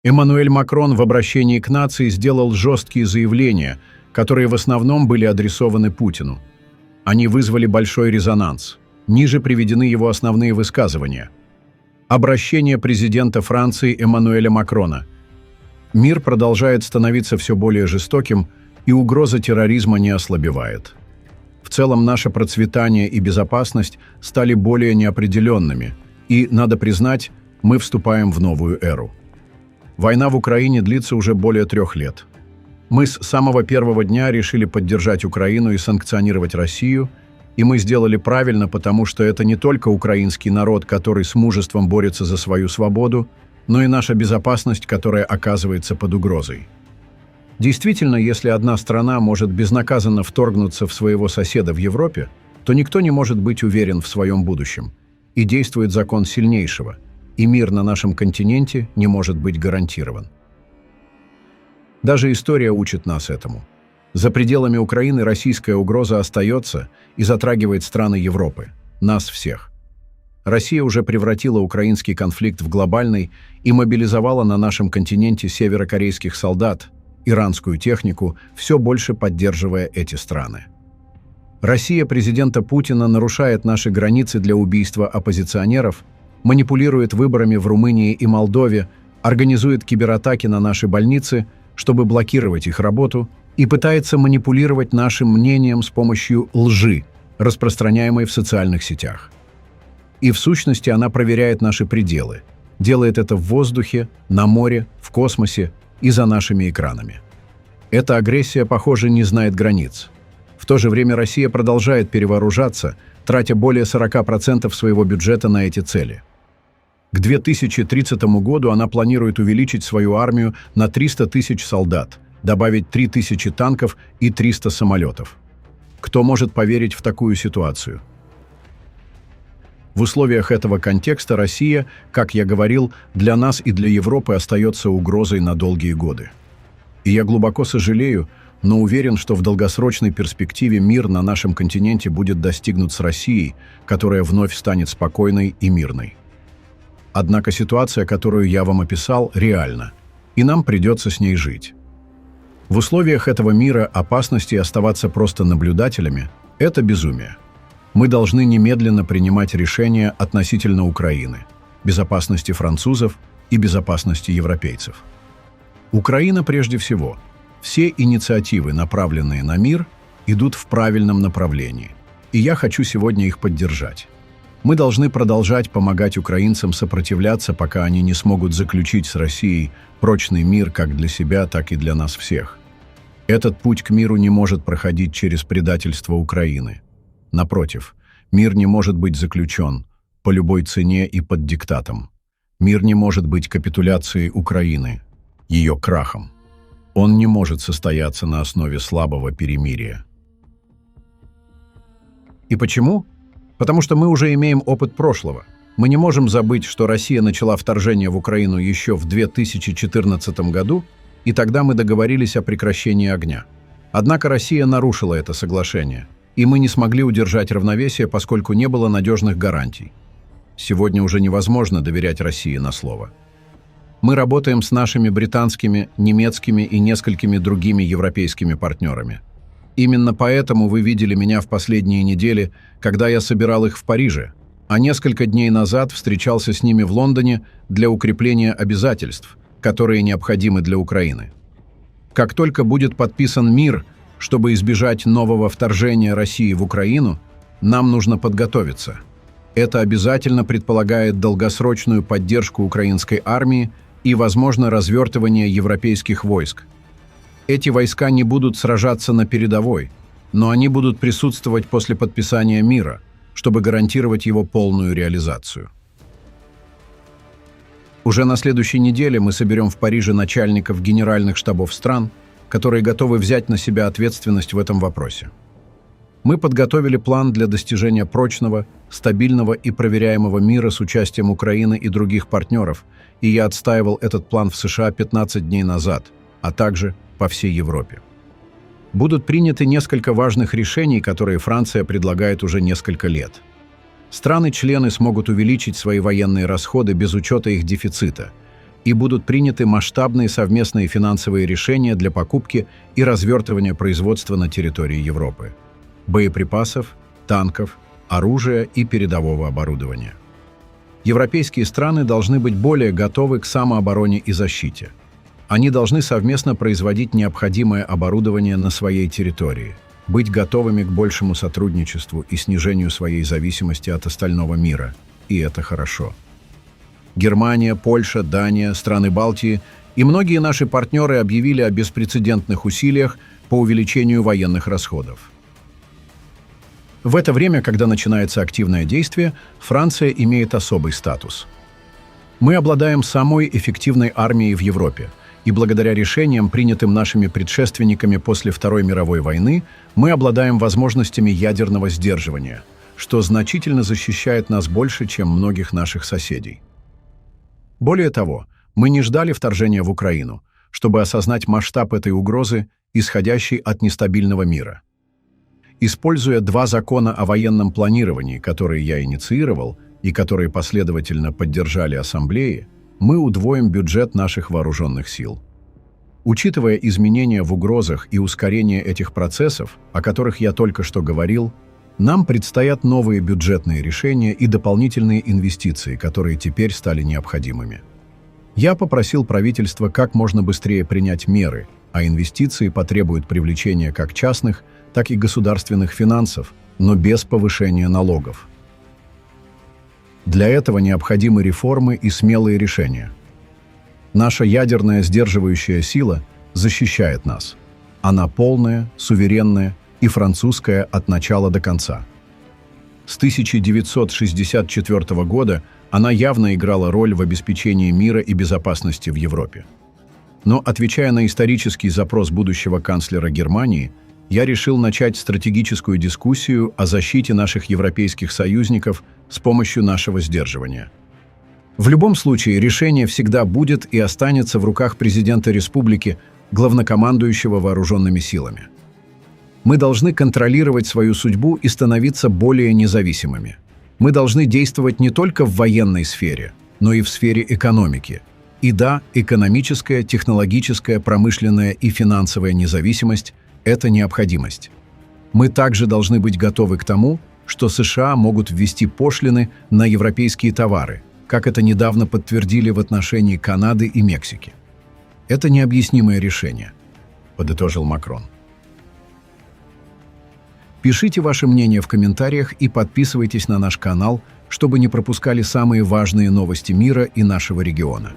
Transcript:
Эммануэль Макрон в обращении к нации сделал жесткие заявления, которые в основном были адресованы Путину. Они вызвали большой резонанс. Ниже приведены его основные высказывания. Обращение президента Франции Эммануэля Макрона. Мир продолжает становиться все более жестоким, и угроза терроризма не ослабевает. В целом наше процветание и безопасность стали более неопределенными, и, надо признать, мы вступаем в новую эру. Война в Украине длится уже более 3 лет. Мы с самого первого дня решили поддержать Украину и санкционировать Россию, и мы сделали правильно, потому что это не только украинский народ, который с мужеством борется за свою свободу, но и наша безопасность, которая оказывается под угрозой. Действительно, если одна страна может безнаказанно вторгнуться в своего соседа в Европе, то никто не может быть уверен в своем будущем, и действует закон сильнейшего, и мир на нашем континенте не может быть гарантирован. Даже история учит нас этому. За пределами Украины российская угроза остается и затрагивает страны Европы, нас всех. Россия уже превратила украинский конфликт в глобальный и мобилизовала на нашем континенте северокорейских солдат, иранскую технику, все больше поддерживая эти страны. Россия президента Путина нарушает наши границы для убийства оппозиционеров, манипулирует выборами в Румынии и Молдове, организует кибератаки на наши больницы, чтобы блокировать их работу, и пытается манипулировать нашим мнением с помощью лжи, распространяемой в социальных сетях. И в сущности она проверяет наши пределы, делает это в воздухе, на море, в космосе и за нашими экранами. Эта агрессия, похоже, не знает границ. В то же время Россия продолжает перевооружаться, тратя более 40% своего бюджета на эти цели. К 2030 году она планирует увеличить свою армию на 300 тысяч солдат, добавить 3000 танков и 300 самолетов. Кто может поверить в такую ситуацию? В условиях этого контекста Россия, как я говорил, для нас и для Европы остается угрозой на долгие годы. И я глубоко сожалею, но уверен, что в долгосрочной перспективе мир на нашем континенте будет достигнут с Россией, которая вновь станет спокойной и мирной. Однако ситуация, которую я вам описал, реальна, и нам придется с ней жить. В условиях этого мира опасности оставаться просто наблюдателями – это безумие. Мы должны немедленно принимать решения относительно Украины, безопасности французов и безопасности европейцев. Украина прежде всего. Все инициативы, направленные на мир, идут в правильном направлении, и я хочу сегодня их поддержать. Мы должны продолжать помогать украинцам сопротивляться, пока они не смогут заключить с Россией прочный мир как для себя, так и для нас всех. Этот путь к миру не может проходить через предательство Украины. Напротив, мир не может быть заключен по любой цене и под диктатом. Мир не может быть капитуляцией Украины, ее крахом. Он не может состояться на основе слабого перемирия. И почему? Потому что мы уже имеем опыт прошлого. Мы не можем забыть, что Россия начала вторжение в Украину еще в 2014 году, и тогда мы договорились о прекращении огня. Однако Россия нарушила это соглашение, и мы не смогли удержать равновесие, поскольку не было надежных гарантий. Сегодня уже невозможно доверять России на слово. Мы работаем с нашими британскими, немецкими и несколькими другими европейскими партнерами. Именно поэтому вы видели меня в последние недели, когда я собирал их в Париже, а несколько дней назад встречался с ними в Лондоне для укрепления обязательств, которые необходимы для Украины. Как только будет подписан мир, чтобы избежать нового вторжения России в Украину, нам нужно подготовиться. Это обязательно предполагает долгосрочную поддержку украинской армии и, возможно, развертывание европейских войск. Эти войска не будут сражаться на передовой, но они будут присутствовать после подписания мира, чтобы гарантировать его полную реализацию. Уже на следующей неделе мы соберем в Париже начальников генеральных штабов стран, которые готовы взять на себя ответственность в этом вопросе. Мы подготовили план для достижения прочного, стабильного и проверяемого мира с участием Украины и других партнеров, и я отстаивал этот план в США 15 дней назад, а также по всей Европе. Будут приняты несколько важных решений, которые Франция предлагает уже несколько лет. Страны-члены смогут увеличить свои военные расходы без учета их дефицита. и будут приняты масштабные совместные финансовые решения для покупки и развертывания производства на территории Европы, боеприпасов, танков, оружия и передового оборудования. Европейские страны должны быть более готовы к самообороне и защите. Они должны совместно производить необходимое оборудование на своей территории, быть готовыми к большему сотрудничеству и снижению своей зависимости от остального мира. И это хорошо. Германия, Польша, Дания, страны Балтии и многие наши партнеры объявили о беспрецедентных усилиях по увеличению военных расходов. В это время, когда начинается активное действие, Франция имеет особый статус. Мы обладаем самой эффективной армией в Европе, и благодаря решениям, принятым нашими предшественниками после Второй мировой войны, мы обладаем возможностями ядерного сдерживания, что значительно защищает нас больше, чем многих наших соседей. Более того, мы не ждали вторжения в Украину, чтобы осознать масштаб этой угрозы, исходящей от нестабильного мира. Используя два закона о военном планировании, которые я инициировал и которые последовательно поддержали Ассамблеи, мы удвоим бюджет наших вооруженных сил. Учитывая изменения в угрозах и ускорение этих процессов, о которых я только что говорил, нам предстоят новые бюджетные решения и дополнительные инвестиции, которые теперь стали необходимыми. Я попросил правительство как можно быстрее принять меры, а инвестиции потребуют привлечения как частных, так и государственных финансов, но без повышения налогов. Для этого необходимы реформы и смелые решения. Наша ядерная сдерживающая сила защищает нас. Она полная, суверенная и французская от начала до конца. С 1964 года она явно играла роль в обеспечении мира и безопасности в Европе. Но, отвечая на исторический запрос будущего канцлера Германии, я решил начать стратегическую дискуссию о защите наших европейских союзников с помощью нашего сдерживания. В любом случае, решение всегда будет и останется в руках президента республики, главнокомандующего вооруженными силами. Мы должны контролировать свою судьбу и становиться более независимыми. Мы должны действовать не только в военной сфере, но и в сфере экономики. И да, экономическая, технологическая, промышленная и финансовая независимость – это необходимость. Мы также должны быть готовы к тому, что США могут ввести пошлины на европейские товары, как это недавно подтвердили в отношении Канады и Мексики. Это необъяснимое решение, подытожил Макрон. Пишите ваше мнение в комментариях и подписывайтесь на наш канал, чтобы не пропускали самые важные новости мира и нашего региона.